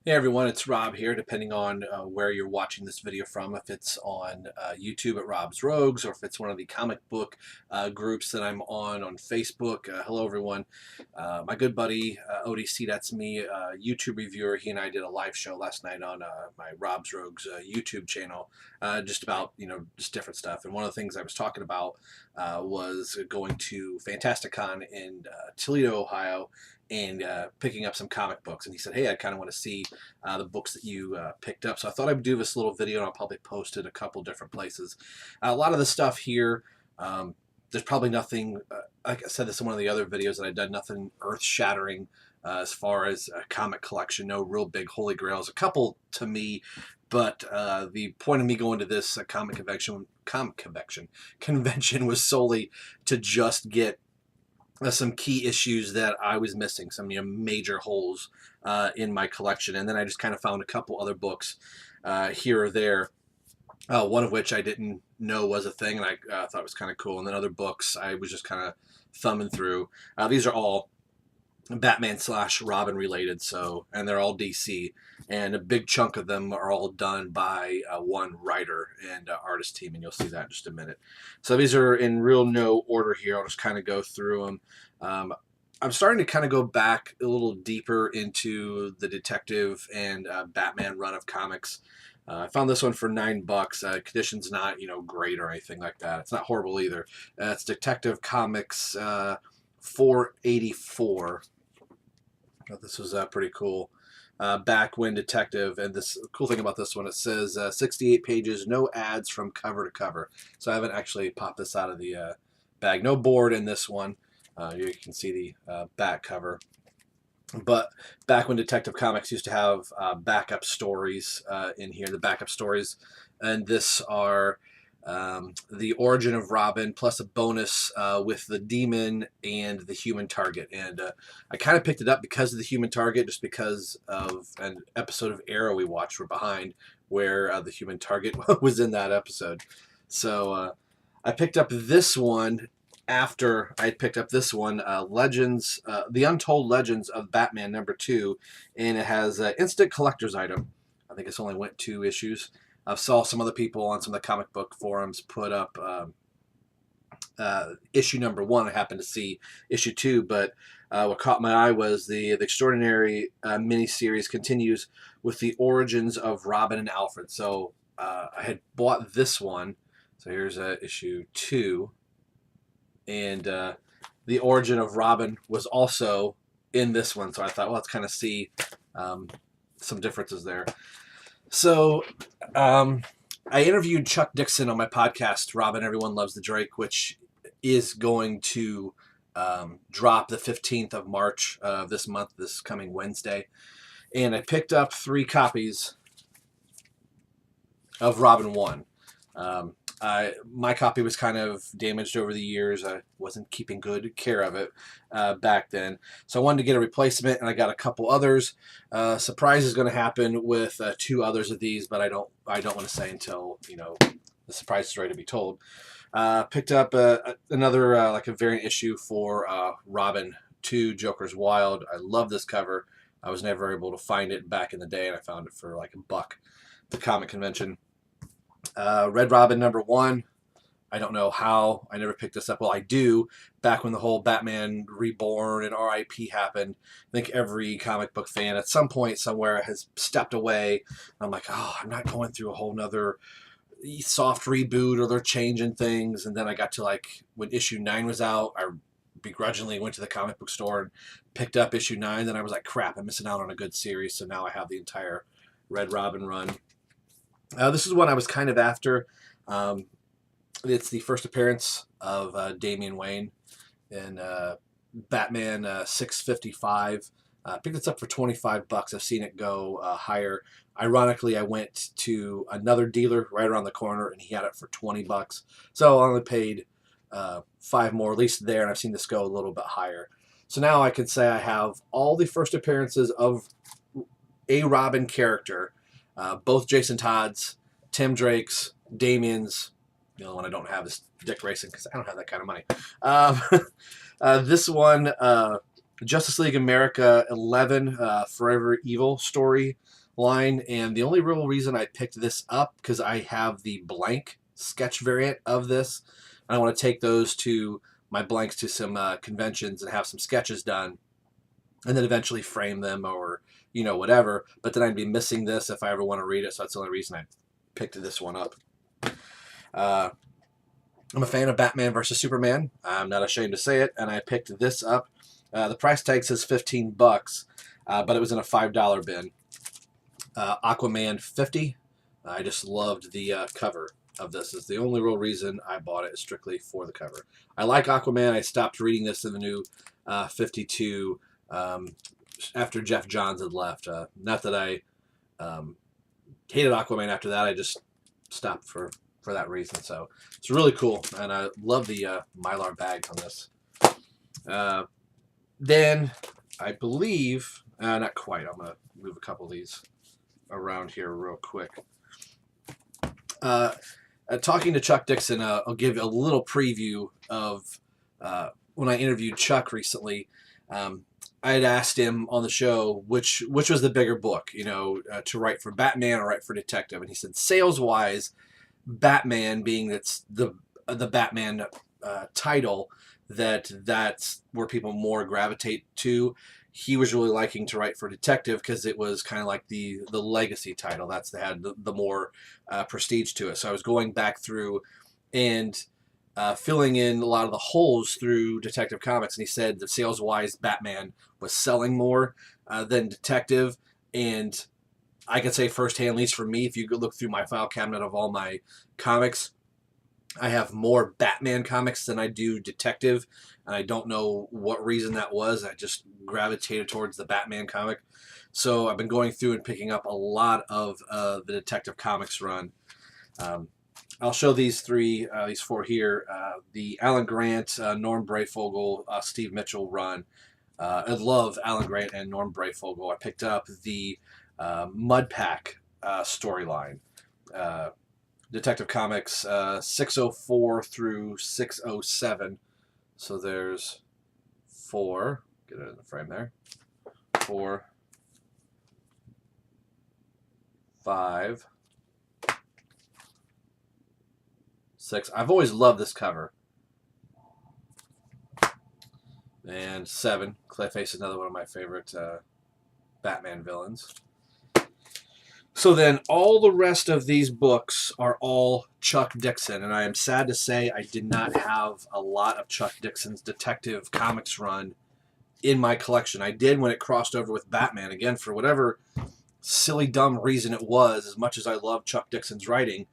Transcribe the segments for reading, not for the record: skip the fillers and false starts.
Hey everyone, it's Rob here, depending on where you're watching this video from, if it's on YouTube at Rob's Rogues, or if it's one of the comic book groups that I'm on Facebook. Hello everyone. My good buddy ODC, that's me, YouTube reviewer, he and I did a live show last night on my Rob's Rogues YouTube channel, just about, just different stuff. And one of the things I was talking about was going to Fantasticon in Toledo, Ohio, and picking up some comic books. And he said, hey, I kind of want to see the books that you picked up. So I thought I would do this little video, and I'll probably post it a couple different places. A lot of the stuff here, there's probably nothing, like I said this in one of the other videos that I've done, nothing earth-shattering as far as a comic collection, no real big holy grails. A couple to me, but the point of me going to this convention was solely to just get some key issues that I was missing, some major holes in my collection, and then I just kind of found a couple other books here or there. One of which I didn't know was a thing, and I thought it was kind of cool. And then other books I was just kind of thumbing through. These are all Batman / Robin related, and they're all DC, and a big chunk of them are all done by one writer and artist team, and you'll see that in just a minute. So these are in real no order here. I'll just kind of go through them. I'm starting to kind of go back a little deeper into the detective and Batman run of comics. I found this one for $9. Condition's not, great or anything like that. It's not horrible either. It's Detective Comics 484. This was pretty cool. Back when Detective, and this cool thing about this one, it says 68 pages, no ads from cover to cover. So I haven't actually popped this out of the bag. No board in this one. You can see the back cover. But back when Detective Comics used to have backup stories in here, the backup stories, and this are the origin of Robin plus a bonus with the demon and the human target. And I kind of picked it up because of the human target, just because of an episode of Arrow we watched We're Behind, where the human target was in that episode. So I picked up this one after I picked up this one, Legends, The Untold Legends of Batman #2, and it has an instant collector's item. I think it's only went 2 issues. I saw some other people on some of the comic book forums put up issue #1. I happened to see issue 2, but what caught my eye was the extraordinary miniseries continues with the origins of Robin and Alfred. So I had bought this one. So here's issue 2. And the origin of Robin was also in this one. So I thought, well, let's kind of see some differences there. So I interviewed Chuck Dixon on my podcast, Robin, Everyone Loves the Drake, which is going to drop the 15th of March of this month, this coming Wednesday. And I picked up 3 copies of Robin 1. My copy was kind of damaged over the years. I wasn't keeping good care of it back then. So I wanted to get a replacement, and I got a couple others. Surprise is going to happen with 2 others of these, but I don't want to say until, the surprise is ready to be told. Picked up another, like a variant issue for Robin 2, Joker's Wild. I love this cover. I was never able to find it back in the day, and I found it for like $1 at the comic convention. Red Robin #1. I don't know how I never picked this up. Well, I do. Back when the whole Batman Reborn and RIP happened, I think every comic book fan at some point somewhere has stepped away. I'm like, oh, I'm not going through a whole nother soft reboot, or they're changing things. And then I got to, like, when issue 9 was out, I begrudgingly went to the comic book store and picked up issue 9. Then I was like, crap, I'm missing out on a good series. So now I have the entire Red Robin run. This is one I was kind of after. It's the first appearance of Damian Wayne in Batman 655. Picked this up for $25. I've seen it go higher. Ironically, I went to another dealer right around the corner, and he had it for $20. So I only paid 5 more, at least there, and I've seen this go a little bit higher. So now I can say I have all the first appearances of a Robin character. Both Jason Todd's, Tim Drake's, Damian's. The only one I don't have is Dick Grayson, because I don't have that kind of money. This one Justice League America 11 Forever Evil story line. And the only real reason I picked this up, because I have the blank sketch variant of this. And I want to take those to my blanks to some conventions and have some sketches done, and then eventually frame them or, you know, whatever. But then I'd be missing this if I ever want to read it. So that's the only reason I picked this one up. I'm a fan of Batman versus Superman. I'm not ashamed to say it, and I picked this up. The price tag says $15, but it was in a $5 bin. Aquaman 50. I just loved the cover of this. Is the only real reason I bought it, is strictly for the cover. I like Aquaman. I stopped reading this in the new 52 after Jeff Johns had left. Not that I hated Aquaman after that. I just stopped for that reason. So it's really cool, and I love the Mylar bag on this. Then I believe, not quite. I'm gonna move a couple of these around here real quick. Talking to Chuck Dixon, I'll give a little preview of when I interviewed Chuck recently. I had asked him on the show which was the bigger book, you know, to write for Batman or write for Detective, and he said sales-wise, Batman, being that's the Batman title, that's where people more gravitate to. He was really liking to write for Detective because it was kind of like the legacy title. That's had the more prestige to it. So I was going back through and filling in a lot of the holes through Detective Comics, and he said that sales-wise, Batman was selling more than Detective. And I could say firsthand, at least for me, if you go look through my file cabinet of all my comics, I have more Batman comics than I do Detective, and I don't know what reason that was. I just gravitated towards the Batman comic. So I've been going through and picking up a lot of the Detective Comics run. I'll show these four here. The Alan Grant, Norm Breyfogle, Steve Mitchell run. I love Alan Grant and Norm Breyfogle. I picked up the Mud Pack storyline. Detective Comics 604 through 607. So there's 4. Get it in the frame there. 4, 5, 6. I've always loved this cover. And 7. Clayface is another one of my favorite Batman villains. So then all the rest of these books are all Chuck Dixon, and I am sad to say I did not have a lot of Chuck Dixon's Detective Comics run in my collection. I did when it crossed over with Batman. Again, for whatever silly, dumb reason it was, as much as I love Chuck Dixon's writing,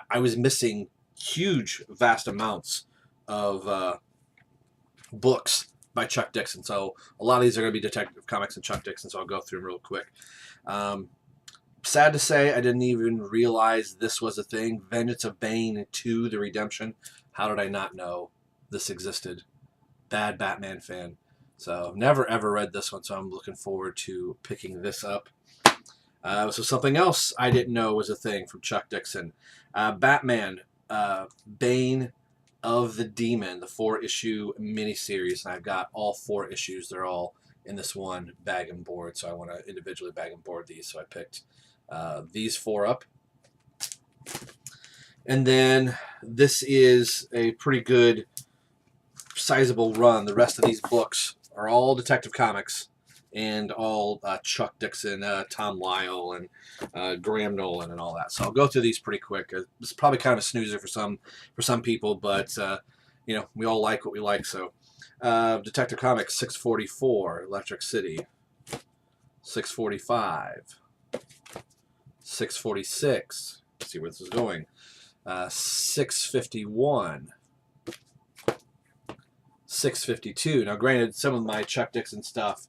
I was missing huge, vast amounts of books by Chuck Dixon. So a lot of these are going to be Detective Comics and Chuck Dixon, so I'll go through them real quick. Sad to say, I didn't even realize this was a thing. Vengeance of Bane 2, The Redemption. How did I not know this existed? Bad Batman fan. So never ever read this one, so I'm looking forward to picking this up. So something else I didn't know was a thing from Chuck Dixon. Batman, Bane of the Demon, the 4-issue miniseries. And I've got all 4 issues. They're all in this one bag and board, so I want to individually bag and board these. So I picked these 4 up. And then this is a pretty good sizable run. The rest of these books are all Detective Comics and all Chuck Dixon, Tom Lyle, and Graham Nolan, and all that. So I'll go through these pretty quick. It's probably kind of a snoozer for some people, but you know, we all like what we like. So Detective Comics 644, Electric City. 645. 646. Let's see where this is going. 651. 652. Now, granted, some of my Chuck Dixon stuff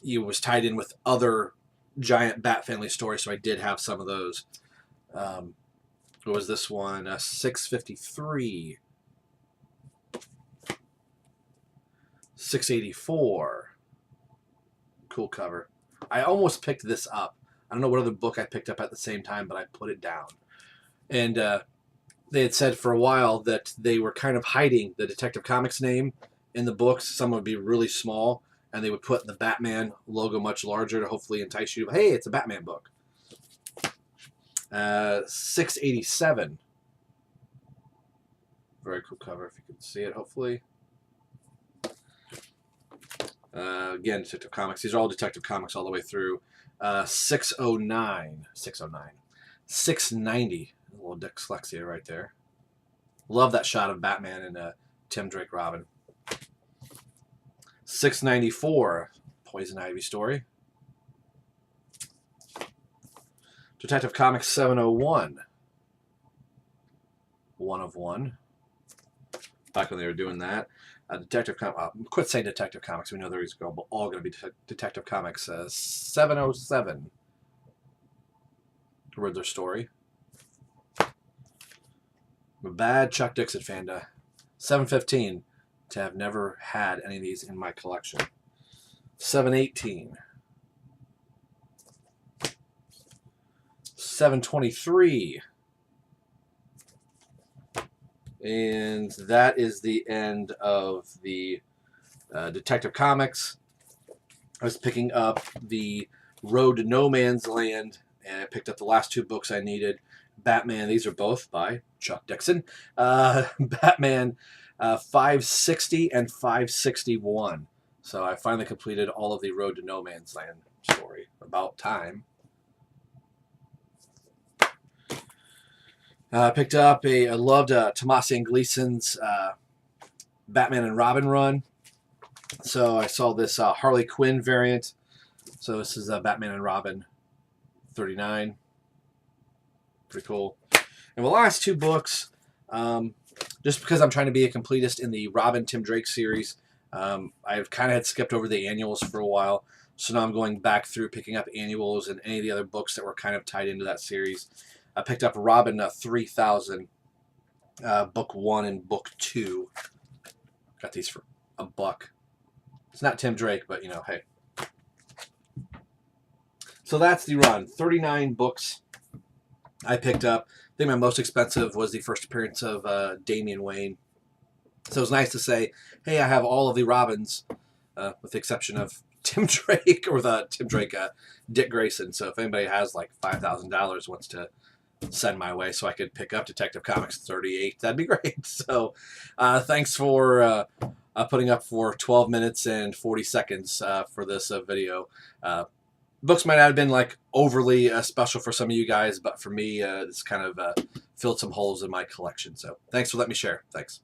was tied in with other giant Bat family stories, so I did have some of those. What was this one? 653. 684. Cool cover. I almost picked this up. I don't know what other book I picked up at the same time, but I put it down. And they had said for a while that they were kind of hiding the Detective Comics name in the books. Some would be really small, and they would put the Batman logo much larger to hopefully entice you. Hey, it's a Batman book. 687. Very cool cover if you can see it, hopefully. Again, Detective Comics. These are all Detective Comics all the way through. 609. 609. 690. A little dyslexia right there. Love that shot of Batman and Tim Drake Robin. 694. Poison Ivy story. Detective Comics 701. 1 of 1. Back when they were doing that. Quit saying Detective Comics. We know they're all going to be Detective Comics. 707. Riddler story. I'm a bad Chuck Dixon fan. 715. To have never had any of these in my collection. 718. 723. And that is the end of the Detective Comics. I was picking up the Road to No Man's Land, and I picked up the last 2 books I needed. Batman, these are both by Chuck Dixon. Batman 560 and 561. So I finally completed all of the Road to No Man's Land story. About time. I picked up I loved Tomasi and Gleason's Batman and Robin run. So I saw this Harley Quinn variant. So this is Batman and Robin 39. Pretty cool. And the last 2 books, just because I'm trying to be a completist in the Robin Tim Drake series, I've kind of had skipped over the annuals for a while. So now I'm going back through picking up annuals and any of the other books that were kind of tied into that series. I picked up Robin 3000, book 1 and book 2. Got these for $1. It's not Tim Drake, but you know, hey. So that's the run. 39 books I picked up. I think my most expensive was the first appearance of Damian Wayne. So it was nice to say, hey, I have all of the Robins, with the exception of Tim Drake, or Dick Grayson. So if anybody has like $5,000 wants to send my way so I could pick up Detective Comics 38, that'd be great. So thanks for putting up for 12 minutes and 40 seconds for this video. Books might not have been like overly special for some of you guys, but for me, it's kind of filled some holes in my collection. So thanks for letting me share. Thanks.